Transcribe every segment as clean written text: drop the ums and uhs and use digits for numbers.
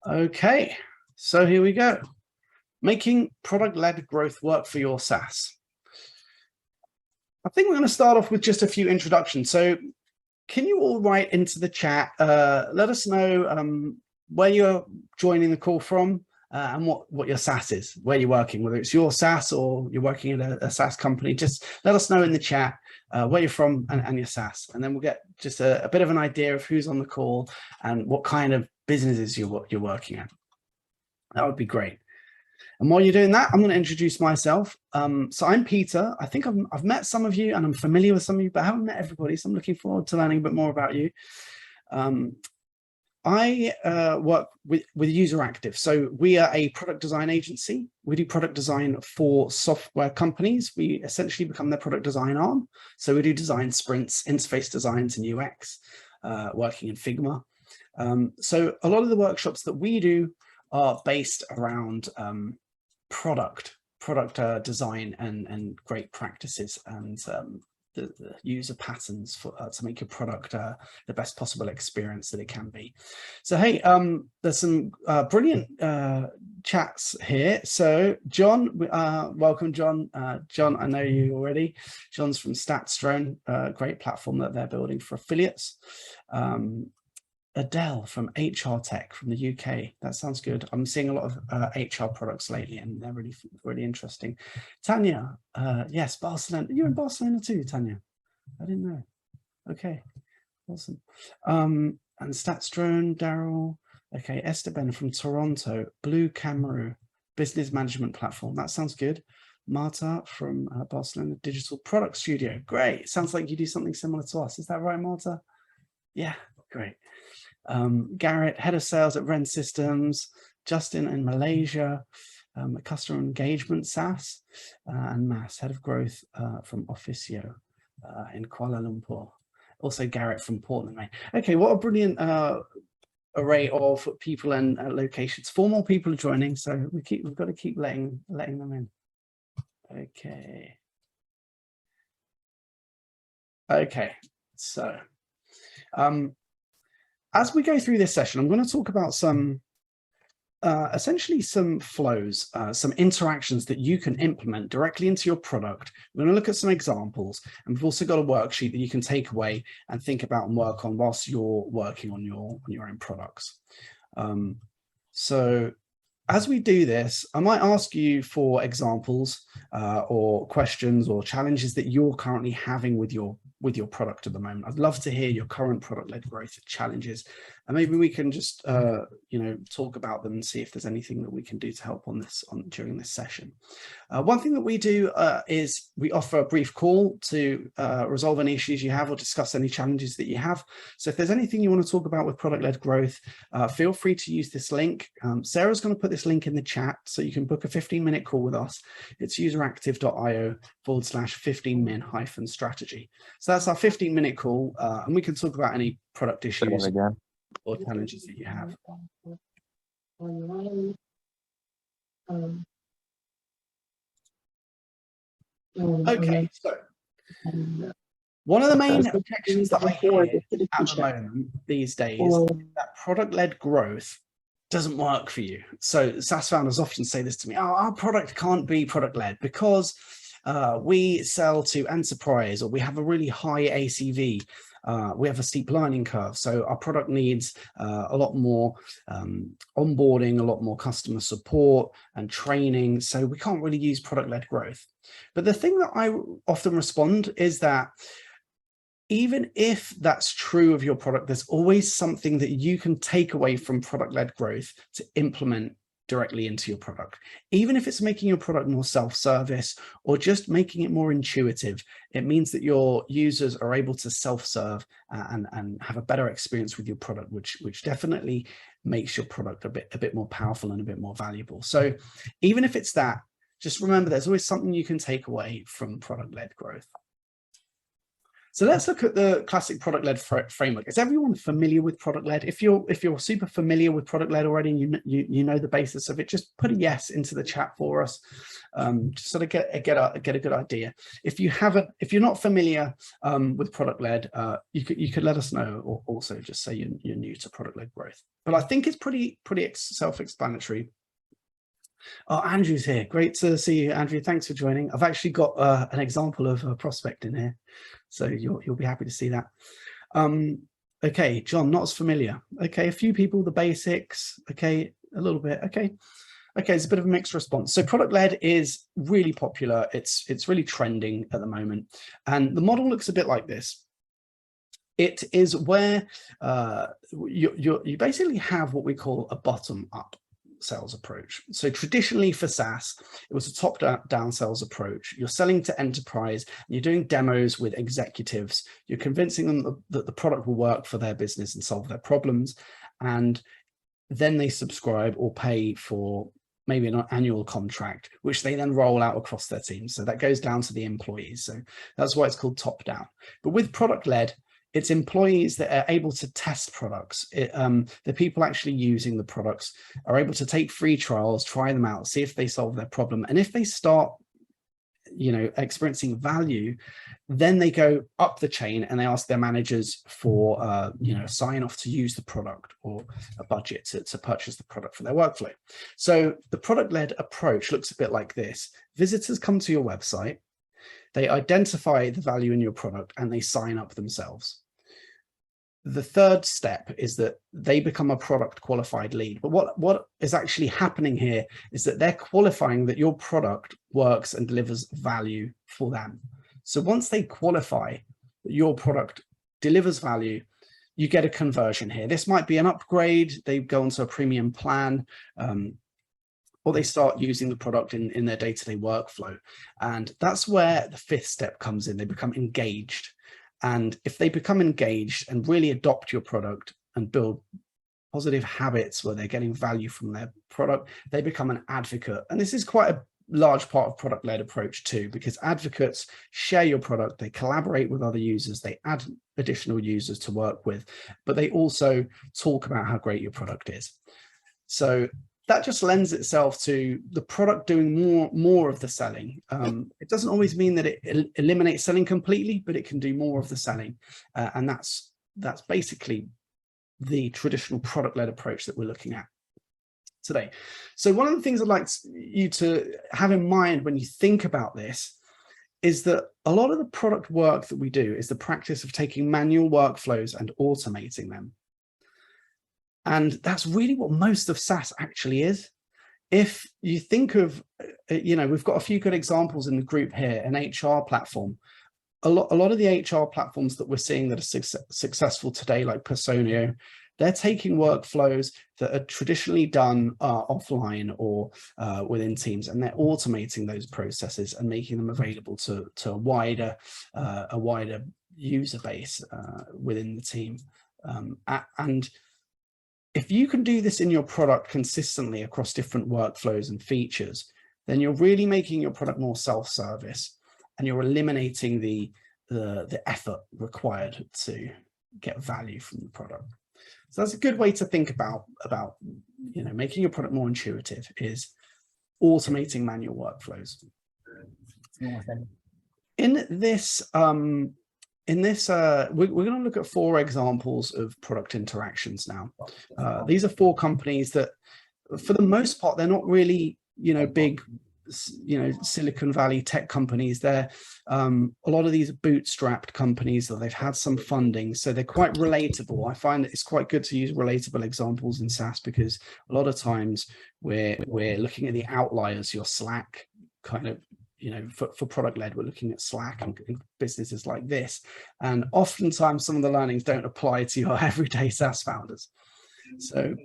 Okay, so here we go. Making product-led growth work for your SaaS. I think we're going to start off with just a few introductions. So can you all write into the chat, let us know where you're joining the call from and what your SaaS is, where you're working, whether it's your SaaS or you're working at a SaaS company. Just let us know in the chat where you're from and your SaaS. And then we'll get just a bit of an idea of who's on the call and what kind of businesses you're working at. That would be great. And while you're doing that, I'm going to introduce myself. So I'm Peter. I think I've met some of you and I'm familiar with some of you, but I haven't met everybody. So I'm looking forward to learning a bit more about you. I work with UserActive. So we are a product design agency. We do product design for software companies. We essentially become their product design arm. So we do design sprints, interface designs and UX, working in Figma. So a lot of the workshops that we do are based around product design and great practices and the user patterns for to make your product the best possible experience that it can be. So hey, there's some brilliant chats here. So John, welcome John. John, I know you already. John's from StatsDrone, great platform that they're building for affiliates. Adele from HR Tech from the UK. That sounds good. I'm seeing a lot of HR products lately and they're really interesting. Tanya, yes, Barcelona. You're in Barcelona too, Tanya. I didn't know. Okay, awesome. And StatsDrone, Daryl. Okay, Esteban from Toronto. Blue Camera business management platform. That sounds good. Marta from Barcelona Digital Product Studio. Great. Sounds like you do something similar to us. Is that right, Marta? Yeah, great. Garrett, head of sales at Ren Systems. Justin in Malaysia, a customer engagement SaaS, and Mass, head of growth from Officio in Kuala Lumpur. Also Garrett from Portland, Maine. Okay, what a brilliant array of people and locations. 4 more people are joining, so we've got to keep letting them in. Okay, so as we go through this session, I'm going to talk about some, essentially some flows, some interactions that you can implement directly into your product. We're going to look at some examples, and we've also got a worksheet that you can take away and think about and work on whilst you're working on your own products. So as we do this, I might ask you for examples or questions or challenges that you're currently having with your product at the moment. I'd love to hear your current product-led growth challenges, and maybe we can just talk about them and see if there's anything that we can do to help on this during this session. One thing that we do is we offer a brief call to resolve any issues you have or discuss any challenges that you have. So if there's anything you want to talk about with product-led growth, feel free to use this link. Sarah's going to put this link in the chat so you can book a 15-minute call with us. It's useractive.io/15min-strategy. So that's our 15-minute call, and we can talk about any product issues or challenges that you have. Okay, so one of the main objections that I hear at the moment these days is that product-led growth doesn't work for you. So SaaS founders often say this to me: oh, our product can't be product-led because we sell to enterprise, or we have a really high ACV. We have a steep learning curve, so our product needs a lot more onboarding, a lot more customer support and training, so we can't really use product-led growth. But the thing that I often respond is that even if that's true of your product, there's always something that you can take away from product-led growth to implement directly into your product. Even if it's making your product more self-service or just making it more intuitive, it means that your users are able to self-serve and have a better experience with your product, which definitely makes your product a bit more powerful and a bit more valuable. So even if it's that, just remember there's always something you can take away from product-led growth. So let's look at the classic product-led framework. Is everyone familiar with product-led? If you're super familiar with product-led already, and you know the basis of it, just put a yes into the chat for us, just sort of get a good idea. If you're not familiar with product-led, you could let us know, or also just say you're new to product-led growth. But I think it's pretty self-explanatory. Oh, Andrew's here. Great to see you, Andrew. Thanks for joining. I've actually got an example of a prospect in here, so you'll be happy to see that. Okay, John, not as familiar. Okay, a few people, the basics. Okay, a little bit. Okay, it's a bit of a mixed response. So product-led is really popular. It's really trending at the moment, and the model looks a bit like this. It is where you basically have what we call a bottom-up sales approach. So traditionally for SaaS, it was a top-down sales approach. You're selling to enterprise, you're doing demos with executives, you're convincing them that the product will work for their business and solve their problems, and then they subscribe or pay for maybe an annual contract, which they then roll out across their team. So that goes down to the employees. So that's why it's called top-down. But with product-led, it's employees that are able to test products. The people actually using the products are able to take free trials, try them out, see if they solve their problem. And if they start, experiencing value, then they go up the chain and they ask their managers for, sign off to use the product, or a budget to purchase the product for their workflow. So the product-led approach looks a bit like this. Visitors come to your website, they identify the value in your product, and they sign up themselves. The third step is that they become a product qualified lead. But what is actually happening here is that they're qualifying that your product works and delivers value for them. So once they qualify that your product delivers value, you get a conversion here. This might be an upgrade. They go onto a premium plan, or they start using the product in their day-to-day workflow. And that's where the fifth step comes in. They become engaged. And if they become engaged and really adopt your product and build positive habits where they're getting value from their product, they become an advocate. And this is quite a large part of product-led approach too, because advocates share your product, they collaborate with other users, they add additional users to work with, but they also talk about how great your product is. So that just lends itself to the product doing more of the selling. It doesn't always mean that it eliminates selling completely, but it can do more of the selling. And that's basically the traditional product-led approach that we're looking at today. So one of the things I'd like you to have in mind when you think about this is that a lot of the product work that we do is the practice of taking manual workflows and automating them. And that's really what most of SaaS actually is. If you think of, we've got a few good examples in the group here, an HR platform. A lot of the HR platforms that we're seeing that are successful today, like Personio, they're taking workflows that are traditionally done offline or within teams, and they're automating those processes and making them available to a wider user base within the team. And if you can do this in your product consistently across different workflows and features, then you're really making your product more self-service, and you're eliminating the effort required to get value from the product. So that's a good way to think about making your product more intuitive, is automating manual workflows. In this, we're going to look at 4 examples of product interactions now. These are 4 companies that, for the most part, they're not really, big, Silicon Valley tech companies. They're a lot of these are bootstrapped companies that they've had some funding, so they're quite relatable. I find that it's quite good to use relatable examples in SaaS, because a lot of times we're looking at the outliers, your Slack kind of. For product-led, we're looking at Slack and businesses like this. And oftentimes some of the learnings don't apply to your everyday SaaS founders. So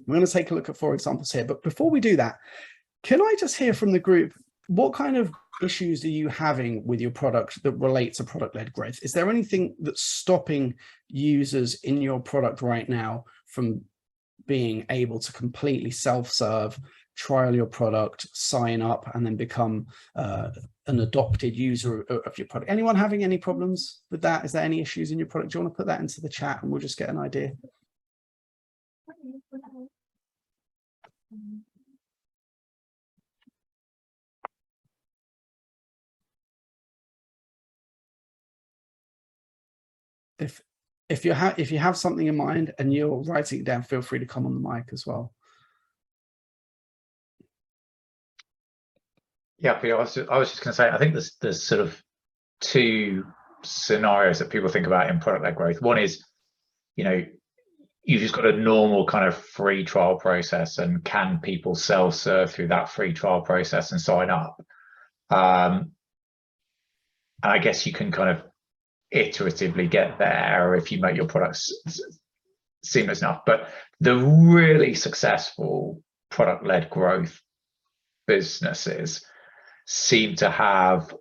we're going to take a look at 4 examples here. But before we do that, can I just hear from the group, what kind of issues are you having with your product that relate to product-led growth? Is there anything that's stopping users in your product right now from being able to completely self-serve, trial your product, sign up, and then become an adopted user of your product. Anyone having any problems with that? Is there any issues in your product? Do you want to put that into the chat and we'll just get an idea? If you have something in mind and you're writing it down, feel free to come on the mic as well. Yeah, I was just going to say, I think there's sort of two scenarios that people think about in product-led growth. One is, you know, you've just got a normal kind of free trial process, and can people self-serve through that free trial process and sign up? And I guess you can kind of iteratively get there if you make your products seamless enough. But the really successful product-led growth businesses seem to have,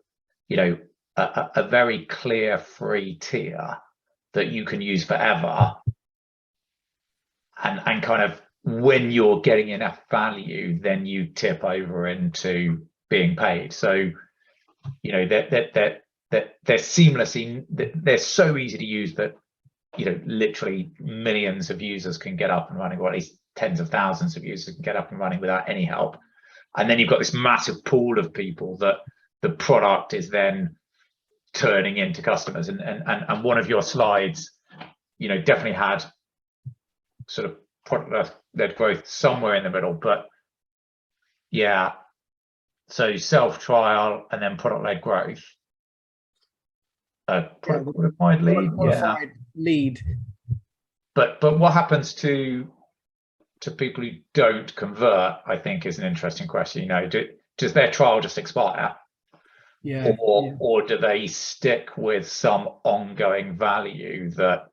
you know, a very clear free tier that you can use forever, and kind of when you're getting enough value, then you tip over into being paid. So, you know, they're seamlessly, they're so easy to use that, you know, literally millions of users can get up and running, or at least tens of thousands of users can get up and running without any help. And then you've got this massive pool of people that the product is then turning into customers. And one of your slides, you know, definitely had sort of product-led growth somewhere in the middle. But yeah, so self-trial and then product-led growth. Product-qualified lead, qualified lead. But what happens to people who don't convert, I think, is an interesting question. You know, does their trial just expire? Yeah. Or do they stick with some ongoing value that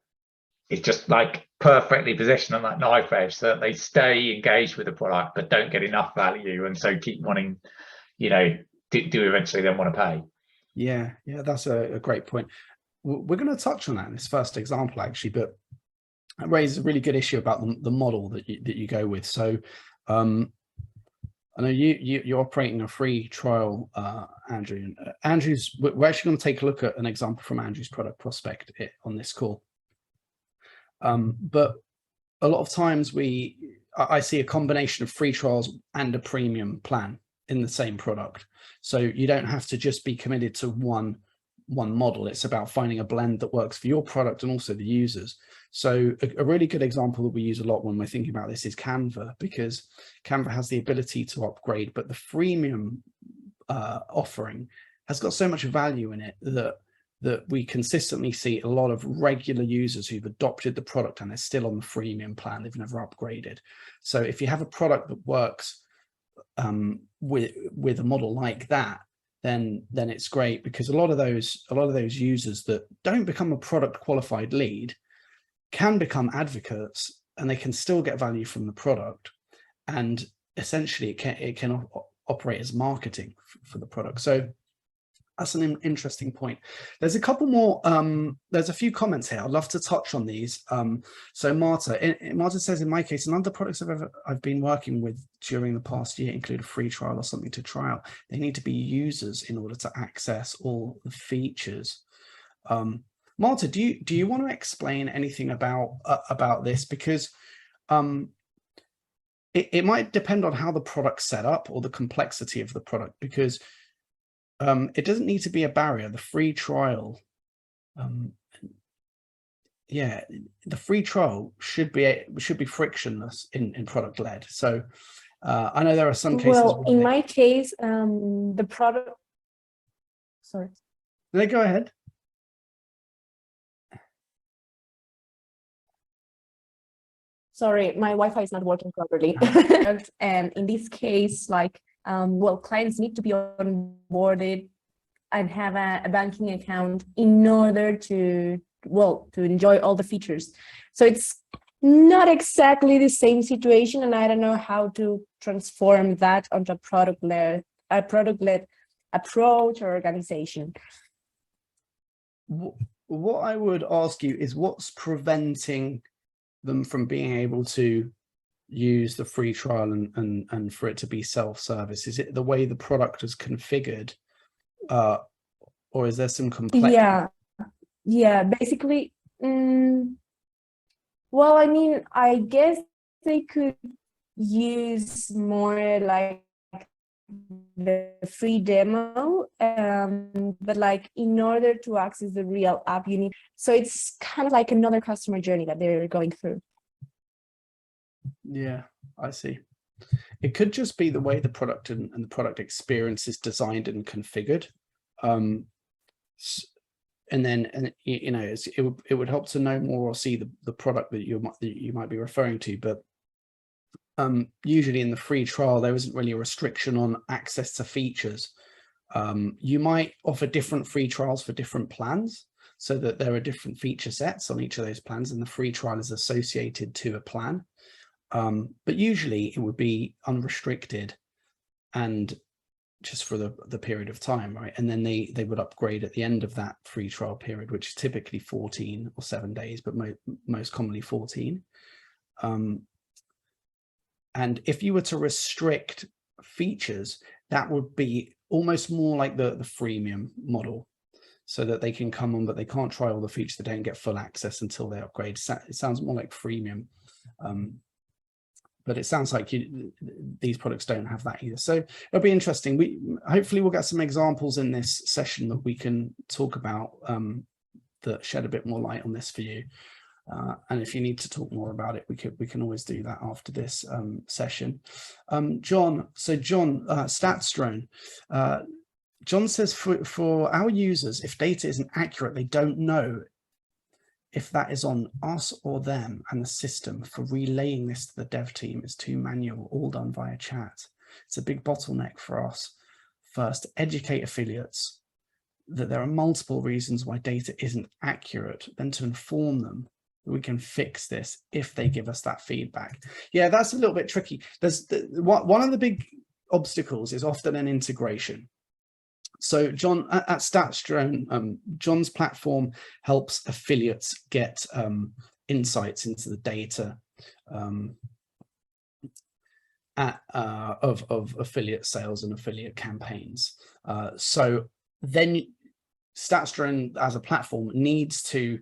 is just like perfectly positioned on that knife edge, so that they stay engaged with the product but don't get enough value, and so keep wanting, you know, do eventually then want to pay? Yeah, that's a great point. We're going to touch on that in this first example, actually, but it raises a really good issue about the model that you go with. So I know you're operating a free trial, Andrew. Andrew's, we're actually going to take a look at an example from Andrew's product prospect on this call. But a lot of times I see a combination of free trials and a premium plan in the same product. So you don't have to just be committed to one model. It's about finding a blend that works for your product and also the users. So a really good example that we use a lot when we're thinking about this is Canva, because Canva has the ability to upgrade, but the freemium offering has got so much value in it that we consistently see a lot of regular users who've adopted the product and they're still on the freemium plan. They've never upgraded. So if you have a product that works with a model like that, then it's great, because a lot of those users that don't become a product qualified lead can become advocates, and they can still get value from the product, and essentially it can operate as marketing for the product. So that's an interesting point. There's a couple more, there's a few comments here. I'd love to touch on these. So Marta says, in my case, none of the products I've been working with during the past year include a free trial or something to try out. They need to be users in order to access all the features. Marta, do you want to explain anything about this? Because it might depend on how the product's set up or the complexity of the product, because it doesn't need to be a barrier. The free trial, the free trial should be frictionless in product led. So I know there are some cases. Well, in my case, the product. Sorry. No, go ahead. Sorry, my Wi-Fi is not working properly. And in this case, like, well, clients need to be onboarded and have a banking account in order to enjoy all the features. So it's not exactly the same situation, and I don't know how to transform that onto a product-led approach or organization. What I would ask you is, what's preventing them from being able to use the free trial and for it to be self-service? Is it the way the product is configured, or is there some complexity? Yeah, basically, well, I mean, I guess they could use more like the free demo, but like in order to access the real app, you need, so it's kind of like another customer journey that they're going through. Yeah, I see. It could just be the way the product and the product experience is designed and configured. And then, you know, it would help to know more or see the product that you might be referring to. But usually in the free trial, there isn't really a restriction on access to features. You might offer different free trials for different plans, so that there are different feature sets on each of those plans, and the free trial is associated to a plan. But usually it would be unrestricted and just for the period of time, right? And then they would upgrade at the end of that free trial period, which is typically 14 or 7 days, but most commonly 14. And if you were to restrict features, that would be almost more like the freemium model, so that they can come on, but they can't try all the features. They don't get full access until they upgrade. It sounds more like freemium. But it sounds like these products don't have that either. So it'll be interesting. Hopefully we'll get some examples in this session that we can talk about that shed a bit more light on this for you. And if you need to talk more about it, we can always do that after this session. John, StatsDrone. John says for our users, if data isn't accurate, they don't know if that is on us or them, and the system for relaying this to the dev team is too manual, all done via chat. It's a big bottleneck for us. First, educate affiliates that there are multiple reasons why data isn't accurate, then to inform them that we can fix this if they give us that feedback. Yeah, that's a little bit tricky. One of the big obstacles is often an integration. So John, at StatsDrone, John's platform helps affiliates get insights into the data of affiliate sales and affiliate campaigns. So then StatsDrone as a platform needs to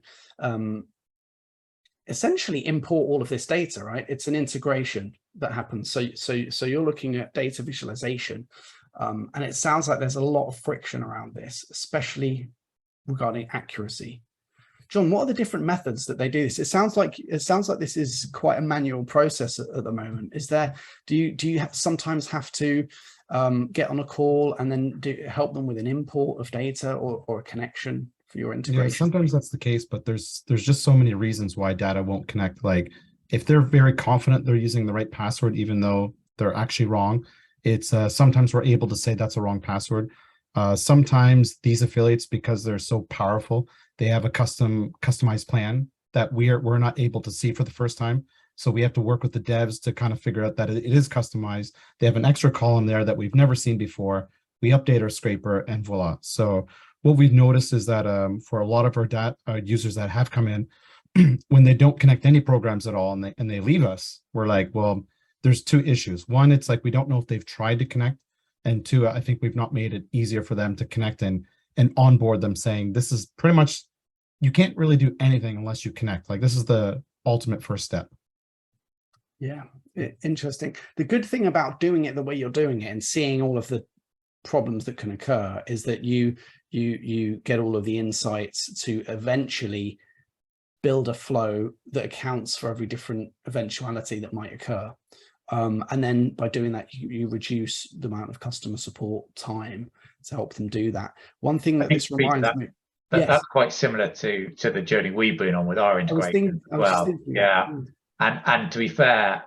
essentially import all of this data, right? It's an integration that happens. So you're looking at data visualization. And it sounds like there's a lot of friction around this, especially regarding accuracy. John, what are the different methods that they do this? It sounds like this is quite a manual process at the moment. Do you sometimes have to get on a call and then help them with an import of data or a connection for your integration? Yeah, sometimes that's the case, but there's just so many reasons why data won't connect. Like if they're very confident they're using the right password, even though they're actually wrong, it's sometimes we're able to say that's a wrong password. Sometimes these affiliates, because they're so powerful, they have a customized plan that we're not able to see for the first time. So we have to work with the devs to kind of figure out that it is customized. They have an extra column there that we've never seen before. We update our scraper and voila. So what we've noticed is that for a lot of our users that have come in, when they don't connect any programs at all and they leave us, we're like, well, there's two issues. One, it's like we don't know if they've tried to connect. And two, I think we've not made it easier for them to connect and onboard them, saying this is pretty much, you can't really do anything unless you connect. Like this is the ultimate first step. Yeah, interesting. The good thing about doing it the way you're doing it and seeing all of the problems that can occur is that you get all of the insights to eventually build a flow that accounts for every different eventuality that might occur. And then by doing that, you reduce the amount of customer support time to help them do that. One thing that this reminds me, that's quite similar to the journey we've been on with our integration as well. Yeah, and to be fair,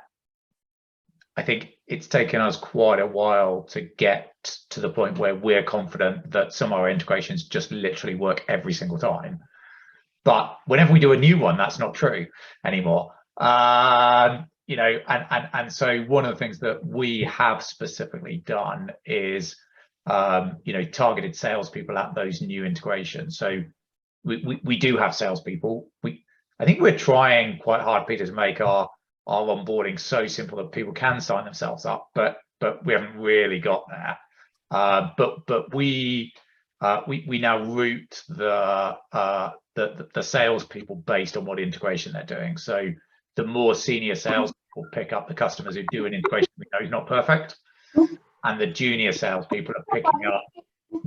I think it's taken us quite a while to get to the point where we're confident that some of our integrations just literally work every single time. But whenever we do a new one, that's not true anymore. You know, and so one of the things that we have specifically done is, you know, targeted salespeople at those new integrations. So we do have salespeople. I think we're trying quite hard, Peter, to make our our onboarding so simple that people can sign themselves up, but we haven't really got there. But we now route the salespeople based on what integration they're doing. So the more senior salespeople pick up the customers who do an integration we know is not perfect, and the junior salespeople are picking up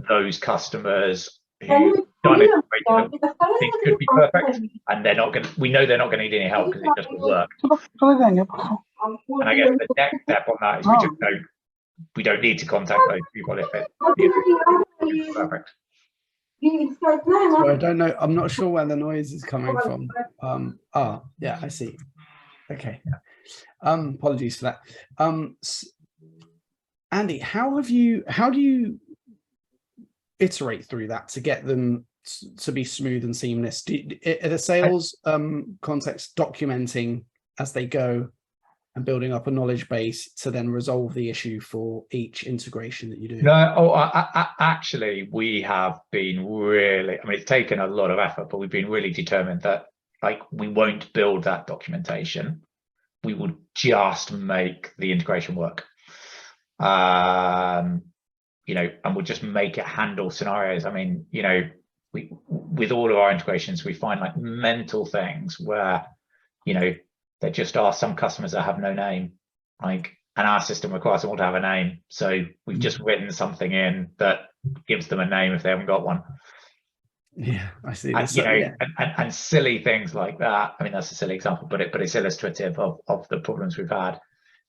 those customers who done it think could be perfect, and they're not going to, we know they're not going to need any help because it just will work. And I guess the next step on that is we just know we don't need to contact those people if it's perfect. So I don't know, I'm not sure where the noise is coming from. Yeah, I see. Okay. Apologies for that. Andy, how do you iterate through that to get them to be smooth and seamless? Are the sales contacts documenting as they go and building up a knowledge base to then resolve the issue for each integration that you do? No, actually, we have been really, I mean, it's taken a lot of effort, but we've been really determined that like we won't build that documentation. We will just make the integration work. You know, and we'll just make it handle scenarios. I mean, you know, with all of our integrations, we find like mental things where, you know, there just are some customers that have no name, like, and our system requires them all to have a name. So we've just written something in that gives them a name if they haven't got one. Yeah, I see. And, you know, and silly things like that. I mean, that's a silly example, but it's illustrative of the problems we've had.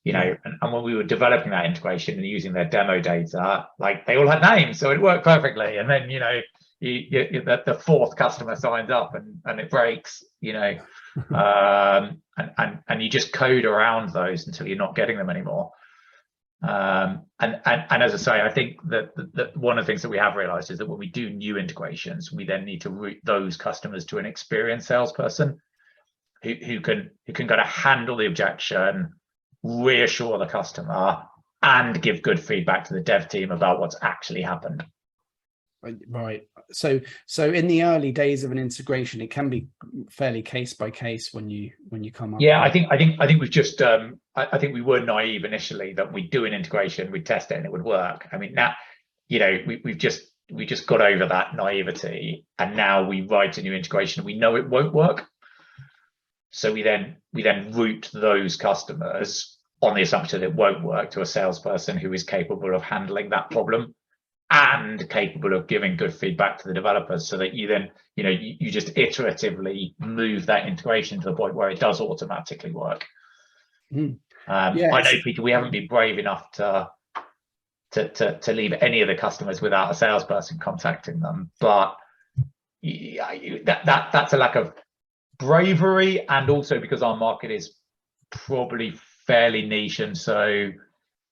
You know, and when we were developing that integration and using their demo data, like they all had names, so it worked perfectly. And then, you know, the fourth customer signs up and it breaks, you know, and you just code around those until you're not getting them anymore. And as I say, I think that one of the things that we have realized is that when we do new integrations, we then need to route those customers to an experienced salesperson who can kind of handle the objection, reassure the customer, and give good feedback to the dev team about what's actually happened. Right. So in the early days of an integration, it can be fairly case by case when you come up. Yeah, I think we've just I think we were naive initially that we'd do an integration, we'd test it, and it would work. I mean, now, you know, we just got over that naivety, and now we write a new integration. We know it won't work. So we then route those customers on the assumption that it won't work to a salesperson who is capable of handling that problem and capable of giving good feedback to the developers, so that you then, you know, you just iteratively move that integration to the point where it does automatically work. Yeah, I know, Peter, we haven't been brave enough to leave any of the customers without a salesperson contacting them, but that's a lack of bravery, and also because our market is probably fairly niche, and so,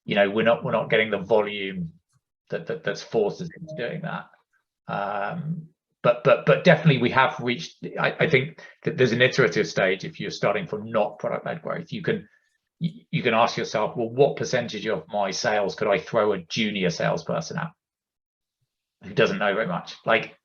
you know, we're not getting the volume that's forced us into doing that. But definitely we have reached, I think that there's an iterative stage. If you're starting from not product-led growth, you can ask yourself, well, what percentage of my sales could I throw a junior salesperson at who doesn't know very much? Like,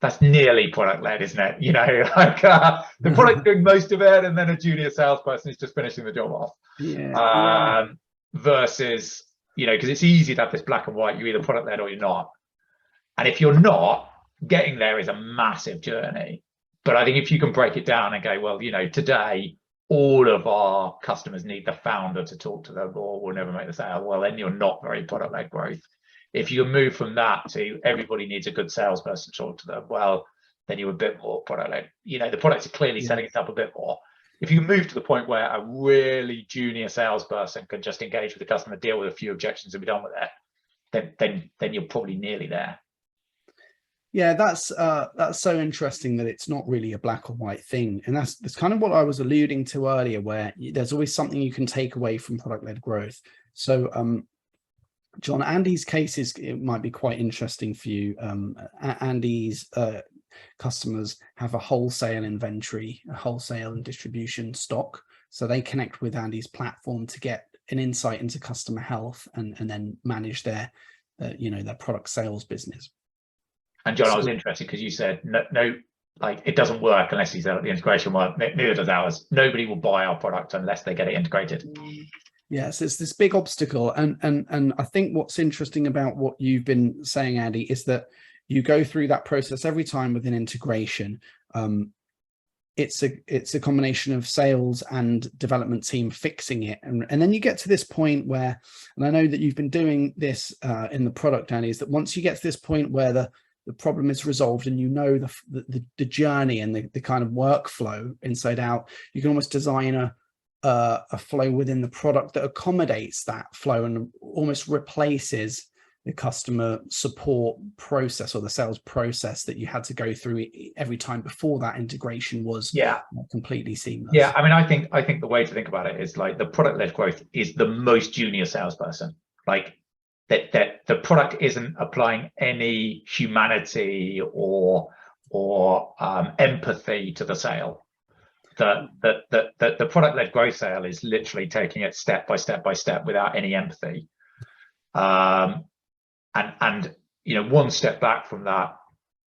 that's nearly product-led, isn't it? You know, like the product doing most of it, and then a junior salesperson is just finishing the job off. Yeah. Versus, you know, because it's easy to have this black and white. You're either product-led or you're not. And if you're not, getting there is a massive journey. But I think if you can break it down and go, well, you know, today all of our customers need the founder to talk to them, or we'll never make the sale. Well, then you're not very product-led growth. If you move from that to everybody needs a good salesperson to talk to them, well, then you're a bit more product-led. You know, the products are clearly setting it up a bit more. If you move to the point where a really junior salesperson can just engage with the customer, deal with a few objections, and be done with it, then you're probably nearly there. Yeah, that's so interesting that it's not really a black or white thing, and that's kind of what I was alluding to earlier, where there's always something you can take away from product-led growth. So, John, Andy's case it might be quite interesting for you. Andy's customers have a wholesale inventory, a wholesale and distribution stock. So they connect with Andy's platform to get an insight into customer health and then manage their, you know, their product sales business. And John, I was interested because you said no like it doesn't work unless you set up the integration work. Neither does ours. Nobody will buy our product unless they get it integrated. Yes, it's this big obstacle, and I think what's interesting about what you've been saying, Andy, is that you go through that process every time with an integration. It's a combination of sales and development team fixing it, and then you get to this point where, and I know that you've been doing this in the product, Andy, is that once you get to this point where the problem is resolved and you know the journey and the kind of workflow inside out, you can almost design a flow within the product that accommodates that flow and almost replaces the customer support process or the sales process that you had to go through every time before that integration was completely seamless. Yeah, I mean, I think the way to think about it is like the product-led growth is the most junior salesperson. Like that the product isn't applying any humanity or empathy to the sale. The product-led growth sale is literally taking it step by step by step without any empathy. And you know, one step back from that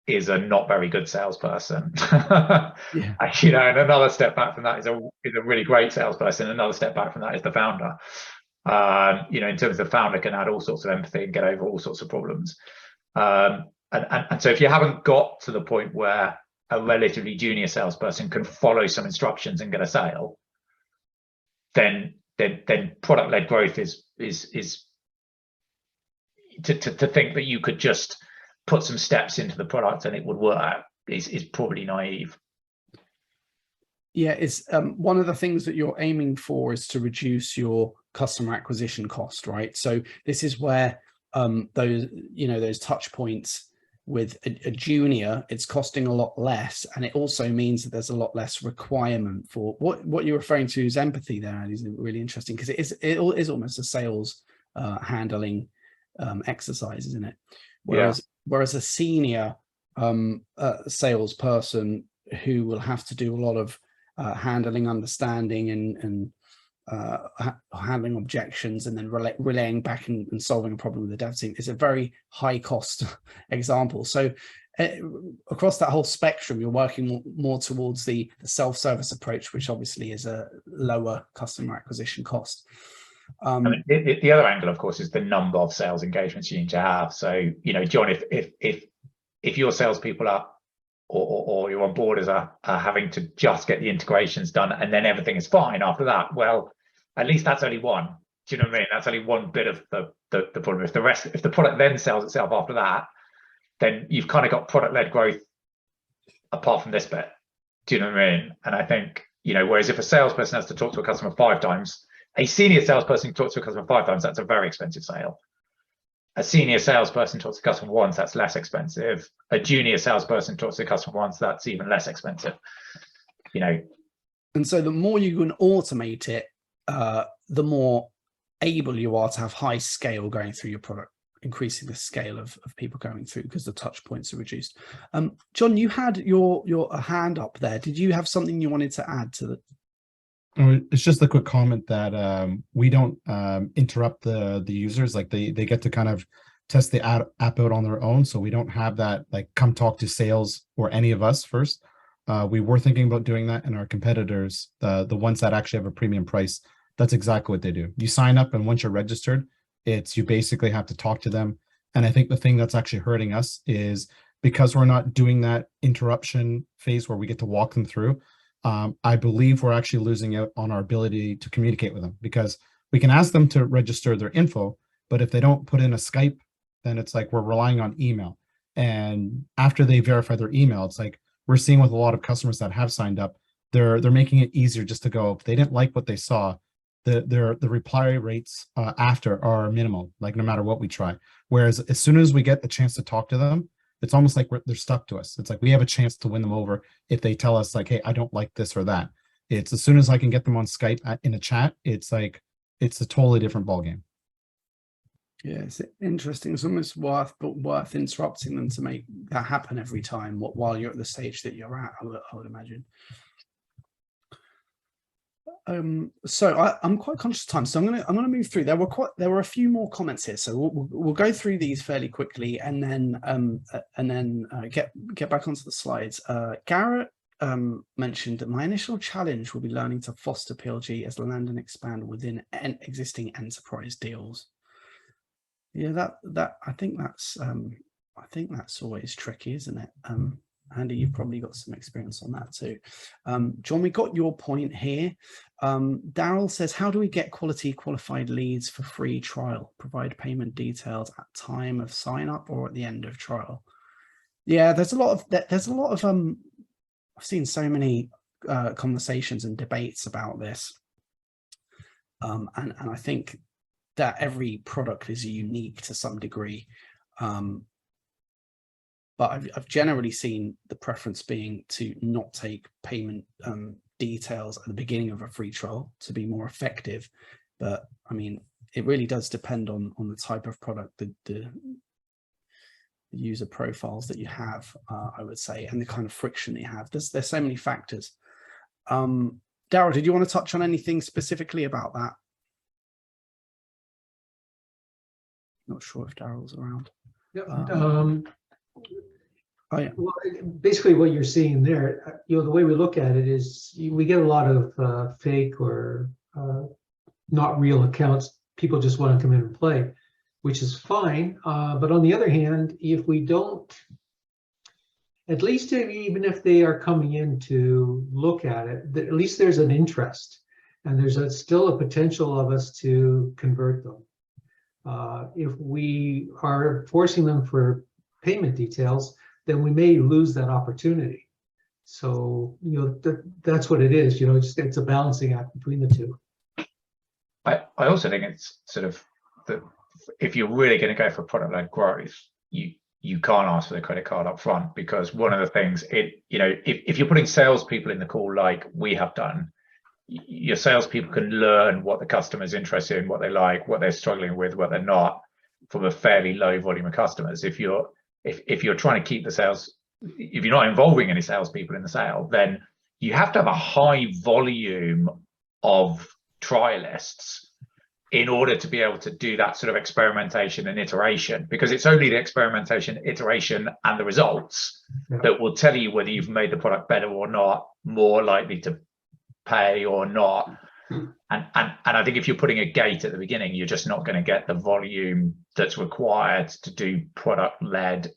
is a not very good salesperson. You know, and another step back from that is a really great salesperson. Another step back from that is the founder. You know, in terms of the founder can add all sorts of empathy and get over all sorts of problems. And so if you haven't got to the point where a relatively junior salesperson can follow some instructions and get a sale, then product-led growth is to think that you could just put some steps into the product and it would work is probably naive. Yeah, it's one of the things that you're aiming for is to reduce your customer acquisition cost, right? So this is where those touch points with a junior, it's costing a lot less, and it also means that there's a lot less requirement for what you're referring to as empathy there, and is really interesting because it is almost a sales handling exercise, isn't it? Whereas a senior salesperson who will have to do a lot of handling, understanding, and handling objections, and then relaying back and solving a problem with the dev team is a very high cost example. So across that whole spectrum, you're working more towards the self-service approach, which obviously is a lower customer acquisition cost. I mean, the other angle, of course, is the number of sales engagements you need to have. So, you know, John, if your salespeople are or your onboarders are having to just get the integrations done and then everything is fine after that, well, at least that's only one. Do you know what I mean? That's only one bit of the problem. If the product then sells itself after that, then you've kind of got product-led growth apart from this bit. Do you know what I mean? And I think, you know, whereas if a salesperson has to talk to a customer 5 times, a senior salesperson talks to a customer 5 times, that's a very expensive sale. A senior salesperson talks to a customer once, that's less expensive. A junior salesperson talks to a customer once, that's even less expensive. You know. And so the more you can automate it, the more able you are to have high scale going through your product, increasing the scale of people going through because the touch points are reduced. John, you had your hand up there. Did you have something you wanted to add to the? It's just a quick comment that we don't interrupt the users. Like they get to kind of test the app out on their own. So we don't have that like come talk to sales or any of us first. We were thinking about doing that, and our competitors, the ones that actually have a premium price, that's exactly what they do. You sign up, and once you're registered, you basically have to talk to them. And I think the thing that's actually hurting us is because we're not doing that interruption phase where we get to walk them through. I believe we're actually losing out on our ability to communicate with them, because we can ask them to register their info, but if they don't put in a Skype, then it's like we're relying on email. And after they verify their email, it's like we're seeing with a lot of customers that have signed up, they're making it easier just to go. If they didn't like what they saw, the reply rates after are minimal, like no matter what we try. Whereas as soon as we get the chance to talk to them, it's almost like they're stuck to us. It's like we have a chance to win them over if they tell us like, hey, I don't like this or that. It's as soon as I can get them on Skype in a chat, it's like, it's a totally different ballgame. Yeah, it's interesting. It's almost worth interrupting them to make that happen every time while you're at the stage that you're at, I would imagine. So I'm quite conscious of time, so I'm gonna move through. There were a few more comments here, so we'll go through these fairly quickly, and then get back onto the slides. Garrett mentioned that my initial challenge will be learning to foster PLG as land and expand within existing enterprise deals. Yeah, I think that's always tricky, isn't it? Andy, you've probably got some experience on that too. John, we got your point here. Daryl says, how do we get qualified leads for free trial? Provide payment details at time of sign up or at the end of trial? Yeah, there's a lot of I've seen so many conversations and debates about this. And I think that every product is unique to some degree. But I've generally seen the preference being to not take payment details at the beginning of a free trial to be more effective. But I mean, it really does depend on the type of product, the user profiles that you have, I would say, and the kind of friction that you have. There's so many factors. Daryl, did you want to touch on anything specifically about that? Not sure if Daryl's around. Yeah. Oh yeah. Well, basically what you're seeing there, the way we look at it is we get a lot of fake or not real accounts. People just want to come in and play, which is fine. But on the other hand, if we don't, at least even if they are coming in to look at it, at least there's an interest and there's still a potential of us to convert them. If we are forcing them for payment details, then we may lose that opportunity. So, that's what it is. It's a balancing act between the two. I also think it's sort of if you're really going to go for product-led growth, you can't ask for the credit card up front, because one of the things if you're putting salespeople in the call like we have done, your salespeople can learn what the customer's interested in, what they like, what they're struggling with, what they're not, from a fairly low volume of customers. If you're trying to keep the sales, if you're not involving any salespeople in the sale, then you have to have a high volume of trialists in order to be able to do that sort of experimentation and iteration, because it's only the experimentation, iteration, and the results that will tell you whether you've made the product better or not, more likely to pay or not. And I think if you're putting a gate at the beginning, you're just not going to get the volume that's required to do product-led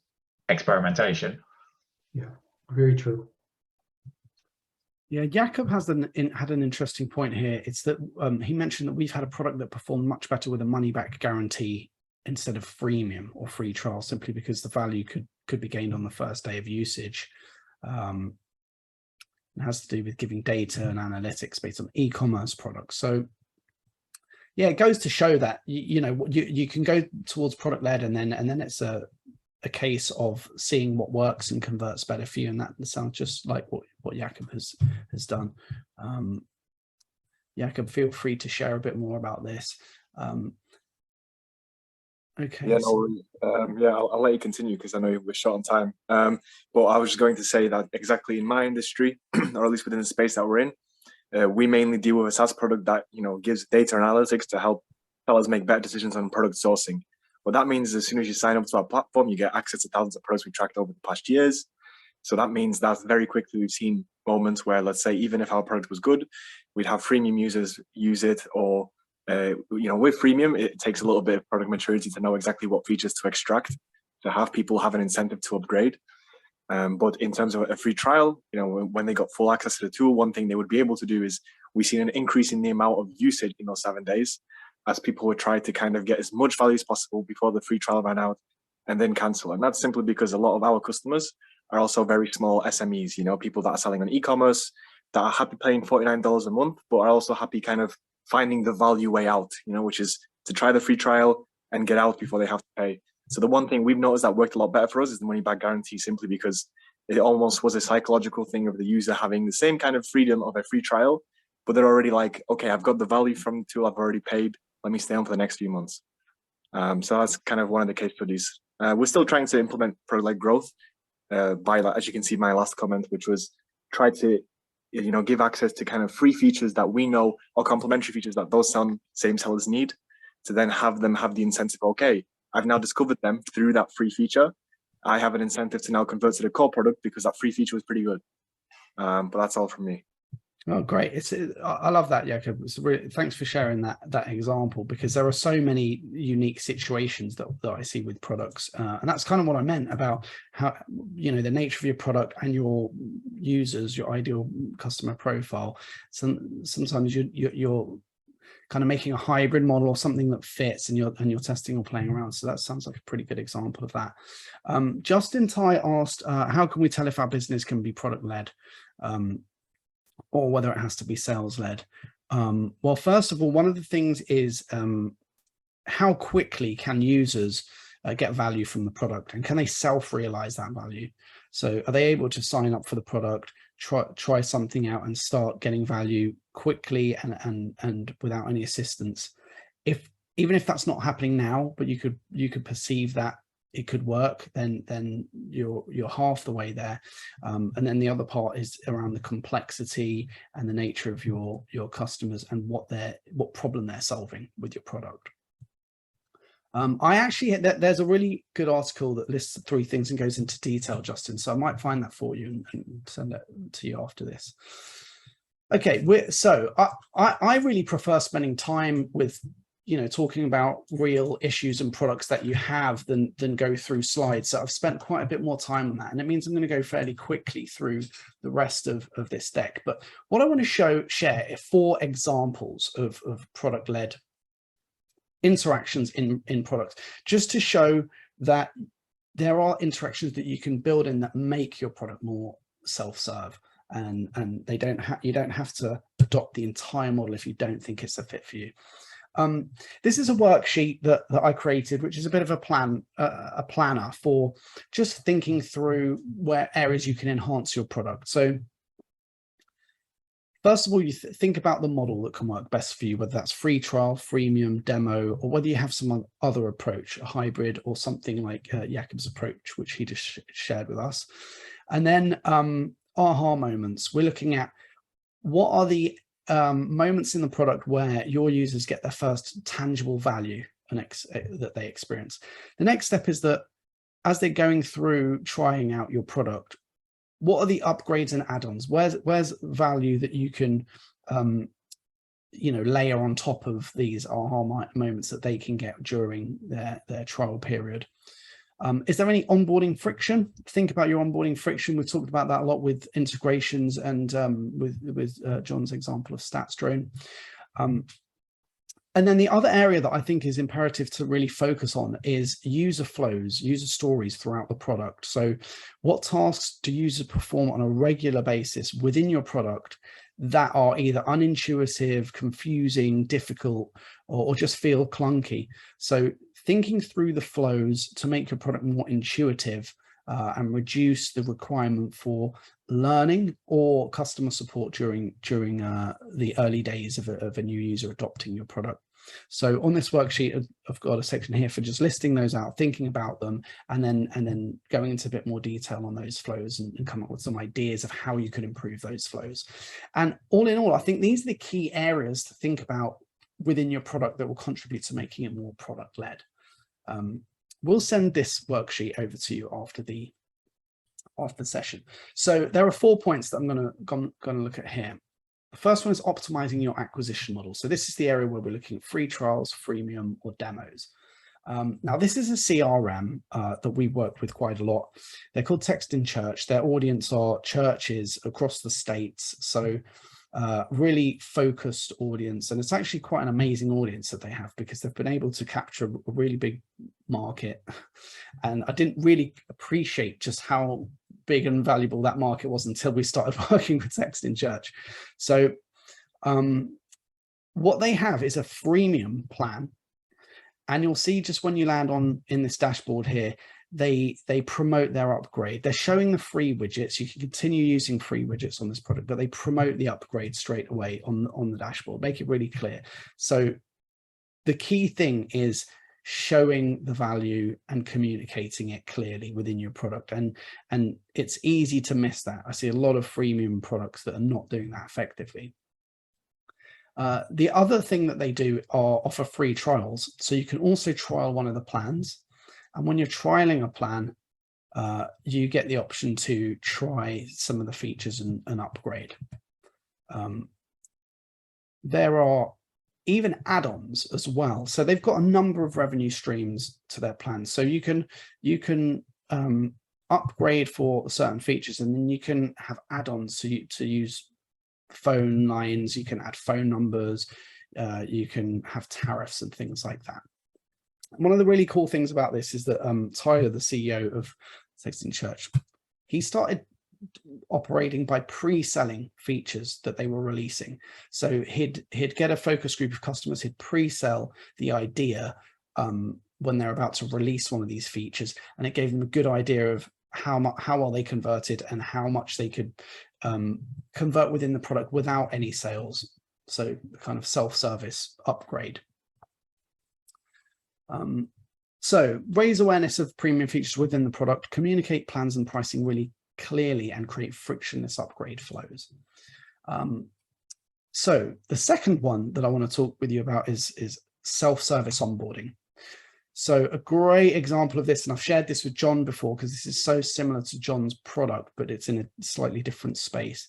experimentation. Yeah, very true. Yeah, Jakob had an interesting point here. It's that he mentioned that we've had a product that performed much better with a money-back guarantee instead of freemium or free trial, simply because the value could be gained on the first day of usage. It has to do with giving data and analytics based on e-commerce products. So yeah, it goes to show that you can go towards product-led, and then it's a case of seeing what works and converts better for you, and that sounds just like what Jakob has done. Jakob, feel free to share a bit more about this. Okay. Yeah, I'll let you continue because I know we're short on time. But I was just going to say that exactly in my industry, or at least within the space that we're in, we mainly deal with a SaaS product that gives data analytics to help sellers make better decisions on product sourcing. What that means is as soon as you sign up to our platform, you get access to thousands of products we tracked over the past years. So that means that very quickly we've seen moments where, let's say, even if our product was good, we'd have freemium users use it, or with freemium, it takes a little bit of product maturity to know exactly what features to extract, to have people have an incentive to upgrade. But in terms of a free trial, when they got full access to the tool, one thing they would be able to do is we've seen an increase in the amount of usage in those 7 days, as people would try to kind of get as much value as possible before the free trial ran out and then cancel. And that's simply because a lot of our customers are also very small SMEs, people that are selling on e-commerce, that are happy paying $49 a month, but are also happy kind of finding the value way out, which is to try the free trial and get out before they have to pay. So the one thing we've noticed that worked a lot better for us is the money back guarantee, simply because it almost was a psychological thing of the user having the same kind of freedom of a free trial, but they're already like, okay, I've got the value from the tool, I've already paid, let me stay on for the next few months. So that's kind of one of the case studies. We're still trying to implement product-led growth by, as you can see, my last comment, which was try to give access to kind of free features that we know, or complementary features that those same sellers need, to then have them have the incentive. Okay, I've now discovered them through that free feature. I have an incentive to now convert to the core product because that free feature was pretty good. But that's all from me. Oh, great. I love that, Jakob. Thanks for sharing that example, because there are so many unique situations that I see with products. And that's kind of what I meant about how, the nature of your product and your users, your ideal customer profile. Sometimes you're kind of making a hybrid model or something that fits, and you're testing or playing around. So that sounds like a pretty good example of that. Justin Tai asked, how can we tell if our business can be product led? Or whether it has to be sales led? Well, first of all, one of the things is how quickly can users get value from the product, and can they self-realize that value? So are they able to sign up for the product, try something out and start getting value quickly and without any assistance? Even if that's not happening now, but you could perceive that it could work, then you're half the way there. And then the other part is around the complexity and the nature of your customers and what problem they're solving with your product. There's a really good article that lists 3 things and goes into detail, Justin, so I might find that for you and send it to you after this. Okay, so I really prefer spending time with talking about real issues and products that you have than go through slides. So I've spent quite a bit more time on that, and it means I'm going to go fairly quickly through the rest of this deck. But what I want to share are 4 examples of product-led interactions in products, just to show that there are interactions that you can build in that make your product more self-serve, and you don't have to adopt the entire model if you don't think it's a fit for you. This is a worksheet that I created, which is a bit of a planner for just thinking through where areas you can enhance your product. So first of all, you think about the model that can work best for you, whether that's free trial, freemium, demo, or whether you have some other approach, a hybrid, or something like Jakob's approach, which he just shared with us. And then aha moments. We're looking at what are the moments in the product where your users get their first tangible value that they experience. The next step is that as they're going through trying out your product, what are the upgrades and add-ons? Where's value that you can layer on top of these aha moments that they can get during their trial period? Is there any onboarding friction? Think about your onboarding friction. We've talked about that a lot with integrations and with John's example of StatsDrone. And then the other area that I think is imperative to really focus on is user flows, user stories throughout the product. So what tasks do users perform on a regular basis within your product that are either unintuitive, confusing, difficult, or just feel clunky? So thinking through the flows to make your product more intuitive and reduce the requirement for learning or customer support during the early days of a new user adopting your product. So on this worksheet, I've got a section here for just listing those out, thinking about them, and then going into a bit more detail on those flows and come up with some ideas of how you could improve those flows. And all in all, I think these are the key areas to think about within your product that will contribute to making it more product-led. We'll send this worksheet over to you after the session. So there are 4 points that I'm going to look at here. The first one is optimizing your acquisition model. So this is the area where we're looking at free trials, freemium, or demos. Now, this is a CRM that we work with quite a lot. They're called Text in Church. Their audience are churches across the States. So really focused audience. And it's actually quite an amazing audience that they have, because they've been able to capture a really big market. And I didn't really appreciate just how big and valuable that market was until we started working with Text in Church. So what they have is a freemium plan. And you'll see just when you land in this dashboard here, they promote their upgrade. They're showing the free widgets. You can continue using free widgets on this product, but they promote the upgrade straight away on the dashboard, make it really clear. So the key thing is showing the value and communicating it clearly within your product. And it's easy to miss that. I see a lot of freemium products that are not doing that effectively. The other thing that they do are offer free trials. So you can also trial one of the plans. And when you're trialing a plan, you get the option to try some of the features and upgrade. There are even add-ons as well. So they've got a number of revenue streams to their plans. So you can upgrade for certain features, and then you can have add-ons to use phone lines, you can add phone numbers, you can have tariffs and things like that. One of the really cool things about this is that Tyler, the CEO of Sexton Church, he started operating by pre-selling features that they were releasing. So he'd get a focus group of customers, he'd pre-sell the idea when they're about to release one of these features, and it gave them a good idea of how well they converted and how much they could convert within the product without any sales. So kind of self-service upgrade. So raise awareness of premium features within the product, communicate plans and pricing really clearly, and create frictionless upgrade flows. So the second one that I want to talk with you about is self-service onboarding. So a great example of this, and I've shared this with John before because this is so similar to John's product, but it's in a slightly different space.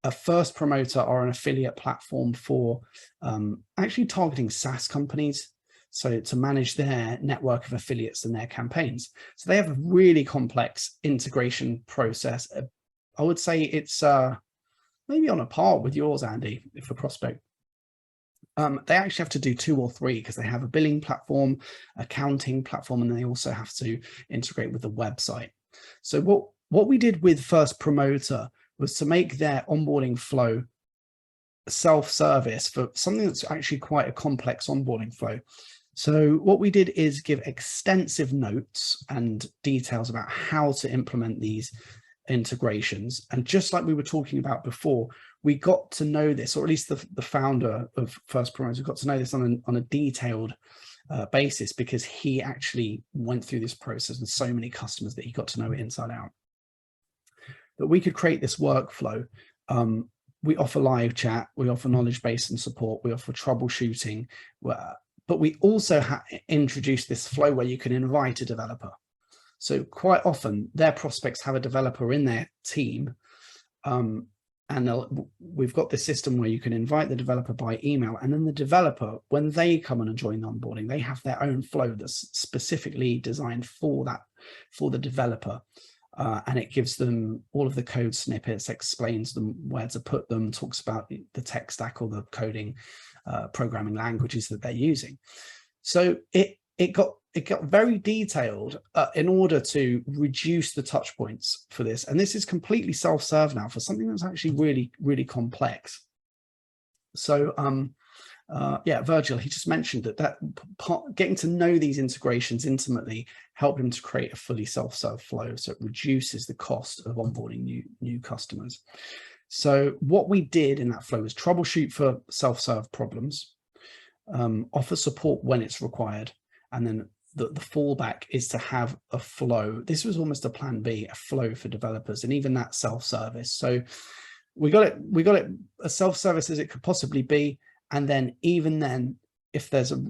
A First Promoter are an affiliate platform for actually targeting SaaS companies, so to manage their network of affiliates and their campaigns. So they have a really complex integration process. I would say it's maybe on a par with yours, Andy, if a prospect. They actually have to do 2 or 3 because they have a billing platform, accounting platform, and then they also have to integrate with the website. So what we did with First Promoter was to make their onboarding flow self-service for something that's actually quite a complex onboarding flow. So what we did is give extensive notes and details about how to implement these integrations. And just like we were talking about before, we got to know this, or at least the founder of First Promoter got to know this on a detailed basis, because he actually went through this process with so many customers that he got to know it inside out. That we could create this workflow. We offer live chat, we offer knowledge base and support, we offer troubleshooting, but we also introduced this flow where you can invite a developer. So quite often their prospects have a developer in their team, and we've got this system where you can invite the developer by email, and then the developer, when they come in and join the onboarding, they have their own flow that's specifically designed for the developer. And it gives them all of the code snippets, explains them where to put them, talks about the tech stack or the coding programming languages that they're using. So it got very detailed in order to reduce the touch points for this. And this is completely self-serve now for something that's actually really, really complex. So yeah, Virgil, he just mentioned that getting to know these integrations intimately helped him to create a fully self-serve flow. So it reduces the cost of onboarding new customers. So what we did in that flow is troubleshoot for self-serve problems, offer support when it's required, and then the fallback is to have a flow. This was almost a plan B, a flow for developers, and even that self-service. So we got it as self-service as it could possibly be. And then even then, if there's a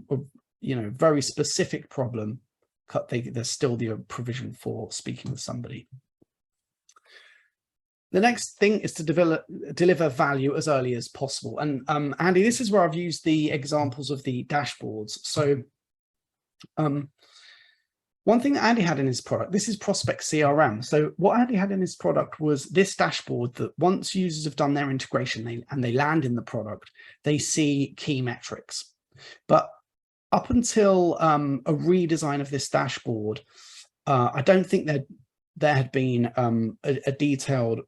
very specific problem, there's still the provision for speaking with somebody. The next thing is to deliver value as early as possible. And Andy, this is where I've used the examples of the dashboards. So one thing that Andy had in his product, this is Prospect CRM. So what Andy had in his product was this dashboard that once users have done their integration and they land in the product, they see key metrics. But up until a redesign of this dashboard, I don't think there had been a detailed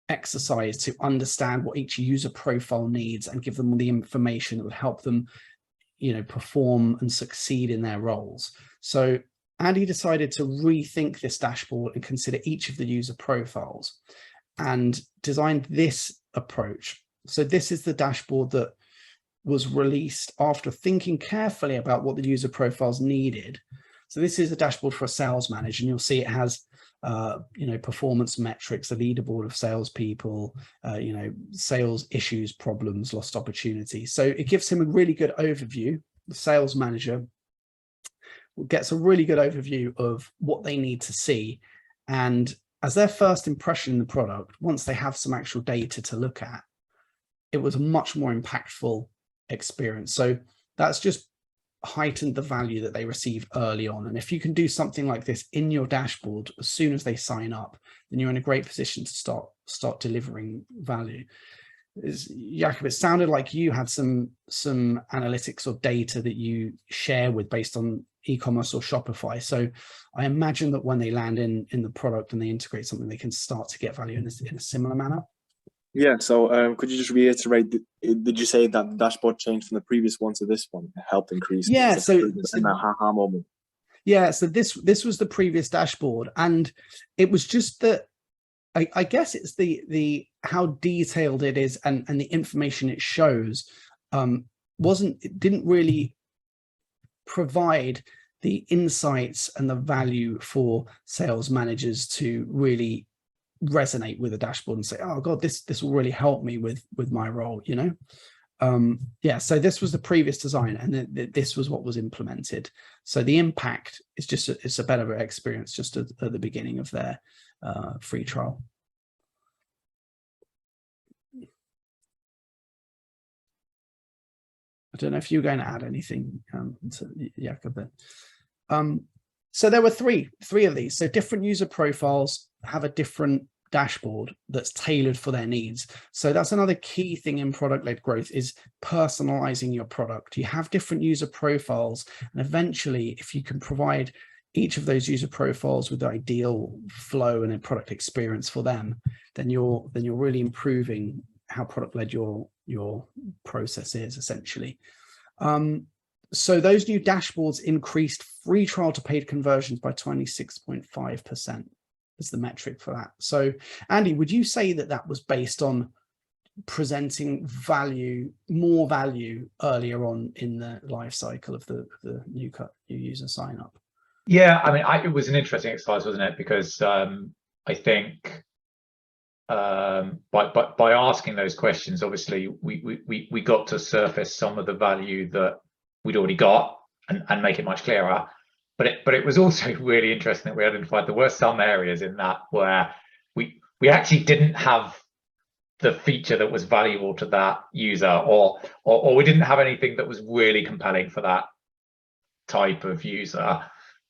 exercise to understand what each user profile needs and give them all the information that would help them perform and succeed in their roles. So Andy decided to rethink this dashboard and consider each of the user profiles and designed this approach. So this is the dashboard that was released after thinking carefully about what the user profiles needed. So this is a dashboard for a sales manager, and you'll see it has performance metrics, a leaderboard of salespeople, sales issues, problems, lost opportunities. So it gives him a really good overview. The sales manager gets a really good overview of what they need to see. And as their first impression in the product, once they have some actual data to look at, it was a much more impactful experience. So that's just heightened the value that they receive early on. And if you can do something like this in your dashboard as soon as they sign up, then you're in a great position to start delivering value. Jakub, it sounded like you had some analytics or data that you share with based on e-commerce or Shopify. So I imagine that when they land in the product and they integrate something, they can start to get value in a similar manner. Yeah, so could you just reiterate, did you say that the dashboard changed from the previous one to this one, helped increase? Yeah, so in that aha moment. Yeah, so this was the previous dashboard, and it was just that I guess it's the how detailed it is and the information it shows it didn't really provide the insights and the value for sales managers to really resonate with the dashboard and say, oh god, this will really help me with my role, yeah. So this was the previous design, and this was what was implemented. So the impact is just it's a better experience just at the beginning of their free trial. I don't know if you're going to add anything to Jakub. So there were three of these. So different user profiles have a different dashboard that's tailored for their needs. So that's another key thing in product-led growth, is personalizing your product. You have different user profiles, and eventually if you can provide each of those user profiles with the ideal flow and a product experience for them, then you're really improving how product-led your process is essentially. So those new dashboards increased free trial to paid conversions by 26.5% is the metric for that. So Andy, would you say that was based on presenting more value earlier on in the life cycle of the new user sign up? Yeah, I mean, it was an interesting exercise, wasn't it? Because I think by asking those questions, obviously we got to surface some of the value that we'd already got and make it much clearer. But it was also really interesting that we identified there were some areas in that where we actually didn't have the feature that was valuable to that user, or we didn't have anything that was really compelling for that type of user.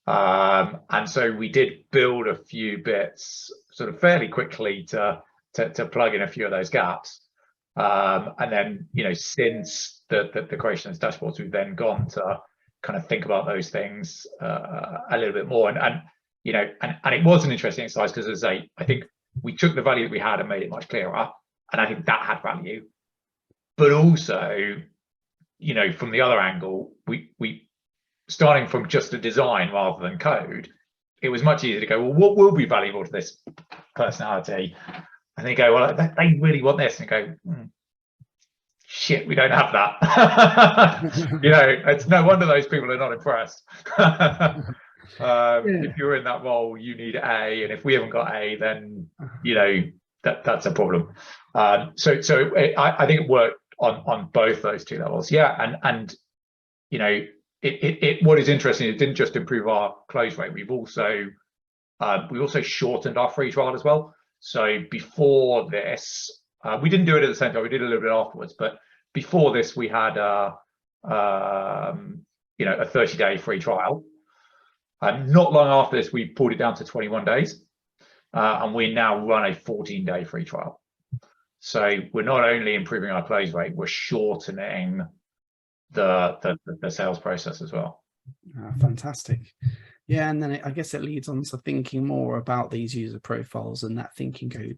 And so we did build a few bits sort of fairly quickly to plug in a few of those gaps. And then, since the creation of those dashboards, we've then gone to kind of think about those things a little bit more. And it was an interesting exercise, because as I think we took the value that we had and made it much clearer. And I think that had value. But also, from the other angle, we starting from just a design rather than code, it was much easier to go, well, what will be valuable to this personality? And they go, well, they really want this. And you go, shit, we don't have that. It's no wonder those people are not impressed. If you're in that role, you need A, and if we haven't got A, then that's a problem. So I think it worked on both those two levels. Yeah, and what is interesting, it didn't just improve our close rate. We also shortened our free trial as well. So before this, we didn't do it at the same time. We did a little bit afterwards, but before this, we had a 30-day free trial. Not long after this, we pulled it down to 21 days, and we now run a 14-day free trial. So we're not only improving our close rate, we're shortening the sales process as well. Fantastic. Yeah, and then I guess it leads on to thinking more about these user profiles, and that thinking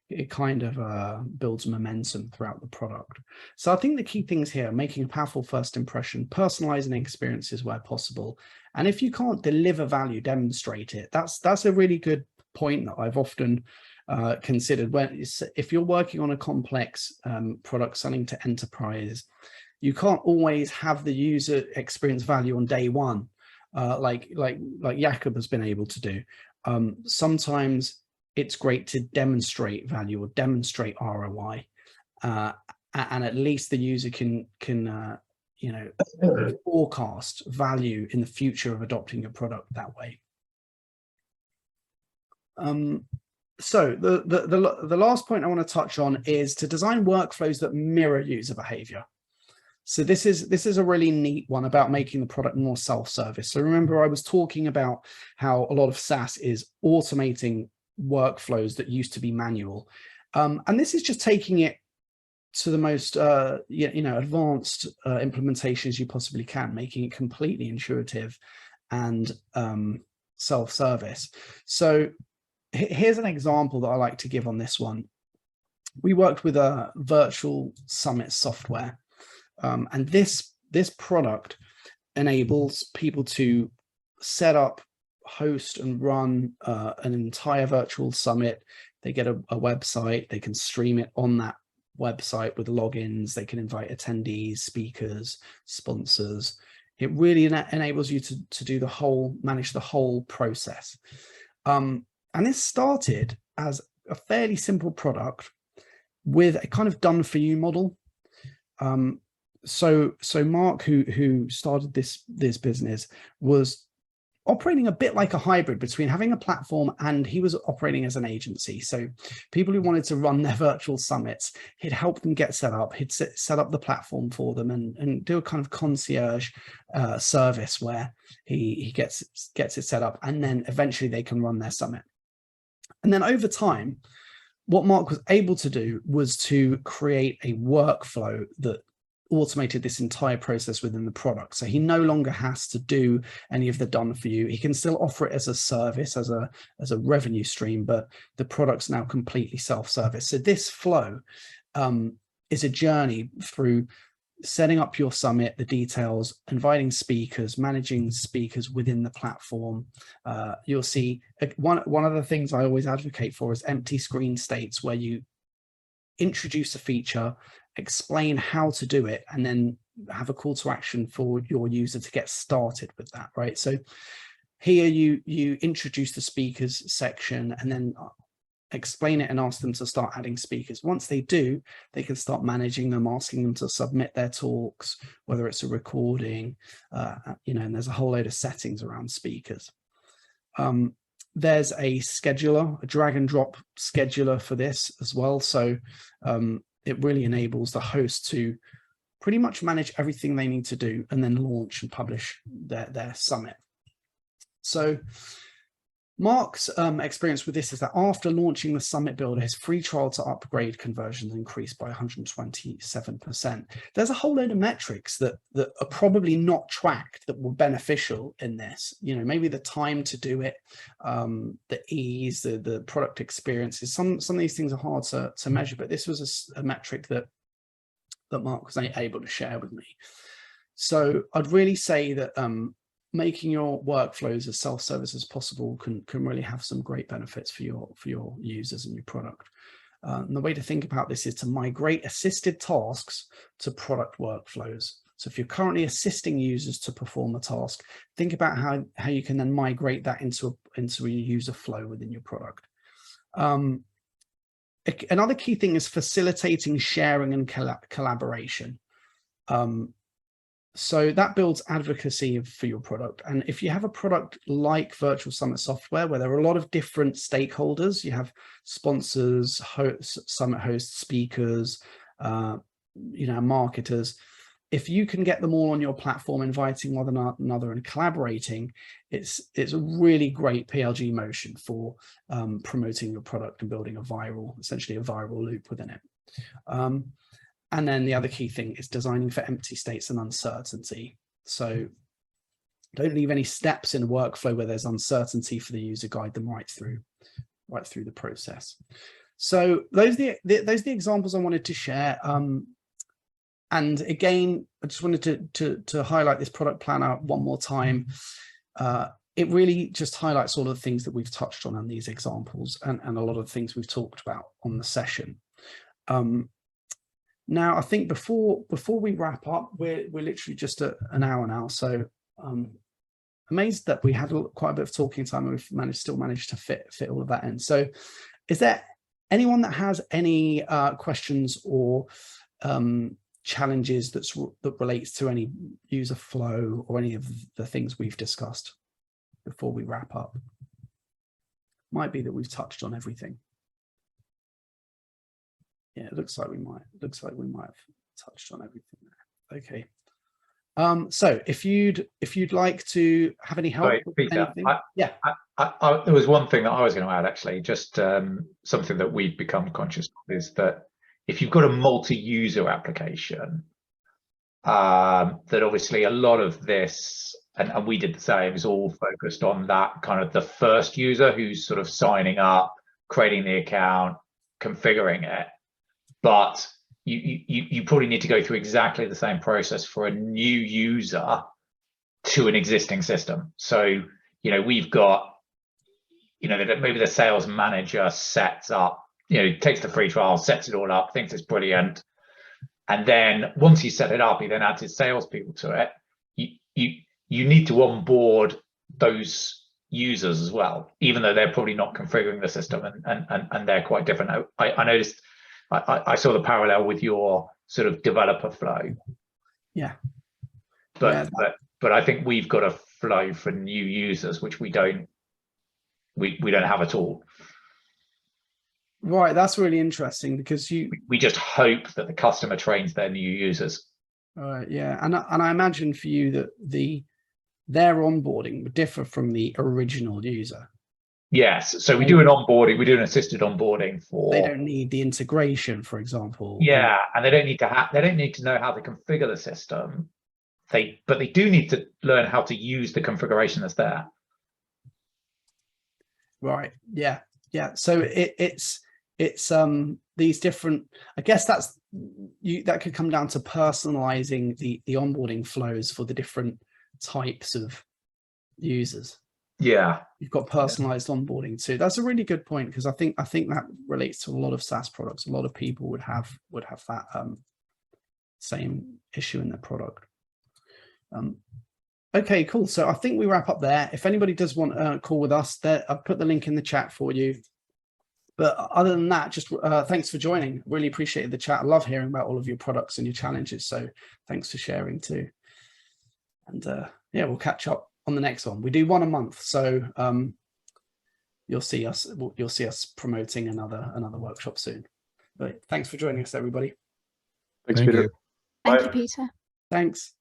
it kind of builds momentum throughout the product. So I think the key things here are making a powerful first impression, personalizing experiences where possible, and if you can't deliver value, demonstrate it. That's a really good point that I've often considered. If you're working on a complex product selling to enterprise, you can't always have the user experience value on day one, like Jakob has been able to do. Sometimes it's great to demonstrate value or demonstrate ROI, and at least the user can you know, forecast value in the future of adopting your product that way. So the last point I want to touch on is to design workflows that mirror user behavior. So this is a really neat one about making the product more self-service. So remember, I was talking about how a lot of SaaS is automating workflows that used to be manual. And this is just taking it to the most you know, advanced implementations you possibly can, making it completely intuitive and self-service. So here's an example that I like to give on this one. We worked with a virtual summit software, and this product enables people to set up, host, and run an entire virtual summit. They get a website, they can stream it on that website with logins, they can invite attendees, speakers, sponsors. It really enables you to do manage the whole process. And this started as a fairly simple product with a kind of done for you model. So Mark, who started this business, was operating a bit like a hybrid between having a platform, and he was operating as an agency. So people who wanted to run their virtual summits, he'd help them get set up. He'd set up the platform for them and do a kind of concierge service where he gets it set up, and then eventually they can run their summit. And then over time, what Mark was able to do was to create a workflow that automated this entire process within the product. So he no longer has to do any of the done for you. He can still offer it as a service, as a revenue stream, but the product's now completely self-service. So this flow is a journey through setting up your summit, the details, inviting speakers, managing speakers within the platform. You'll see one of the things I always advocate for is empty screen states, where you introduce a feature, explain how to do it, and then have a call to action for your user to get started with that, right? So here you introduce the speakers section and then explain it and ask them to start adding speakers. Once they do, they can start managing them, asking them to submit their talks, whether it's a recording, you know, and there's a whole load of settings around speakers. There's a scheduler, a drag and drop scheduler for this as well. So it really enables the host to pretty much manage everything they need to do and then launch and publish their summit. So Mark's experience with this is that after launching the Summit Builder, his free trial to upgrade conversions increased by 127%. There's a whole load of metrics that are probably not tracked that were beneficial in this. You know, maybe the time to do it, the ease, the product experiences. Some of these things are hard to measure, but this was a metric that Mark was able to share with me. So I'd really say that making your workflows as self-service as possible can really have some great benefits for your users and your product. And the way to think about this is to migrate assisted tasks to product workflows. So if you're currently assisting users to perform a task, think about how you can then migrate that into a user flow within your product. Another key thing is facilitating sharing and collaboration. So that builds advocacy for your product. And if you have a product like Virtual Summit Software, where there are a lot of different stakeholders, you have sponsors, hosts, summit hosts, speakers, you know, marketers. If you can get them all on your platform, inviting one another and collaborating, it's a really great PLG motion for promoting your product and building essentially a viral loop within it. And then the other key thing is designing for empty states and uncertainty. So don't leave any steps in a workflow where there's uncertainty for the user. Guide them right through the process. So those are the examples I wanted to share. And again, I just wanted to highlight this product planner one more time. it really just highlights all of the things that we've touched on in these examples and a lot of the things we've talked about on the session. Now, I think before we wrap up, we're literally just at an hour now. So amazed that we had quite a bit of talking time and we've still managed to fit all of that in. So is there anyone that has any questions or challenges that relates to any user flow or any of the things we've discussed before we wrap up? Might be that we've touched on everything. Yeah, it looks like we might have touched on everything there. Okay. So if you'd like to have any help with Peter, anything, yeah. There was one thing that I was going to add, actually, just something that we've become conscious of is that if you've got a multi-user application, that obviously a lot of this, and we did the same, is all focused on that kind of the first user who's sort of signing up, creating the account, configuring it. But you probably need to go through exactly the same process for a new user to an existing system. So, we've got, maybe the sales manager sets up, takes the free trial, sets it all up, thinks it's brilliant. And then once he set it up, he then adds his salespeople to it. You need to onboard those users as well, even though they're probably not configuring the system and they're quite different. I noticed, I saw the parallel with your sort of developer flow. Yeah. But I think we've got a flow for new users, which we don't have at all. Right, that's really interesting because we just hope that the customer trains their new users. Yeah, and I imagine for you that their onboarding would differ from the original user. Yes, so we do an onboarding, we do an assisted onboarding for. They don't need the integration, for example. Yeah, and they don't need to know how to configure the system. But they do need to learn how to use the configuration that's there. Right. Yeah. So it's these different. I guess that could come down to personalizing the onboarding flows for the different types of users. Yeah, you've got personalized onboarding too. That's a really good point, because I think that relates to a lot of SaaS products. A lot of people would have that same issue in their product. Okay, cool. So I think we wrap up there. If anybody does want a call with us, I've put the link in the chat for you. But other than that, just thanks for joining. Really appreciated the chat. I love hearing about all of your products and your challenges. So thanks for sharing too. And yeah, we'll catch up on the next one. We do one a month, so you'll see us promoting another workshop soon. But thanks for joining us, everybody. Thanks, Peter. Thank you, Peter. Thanks.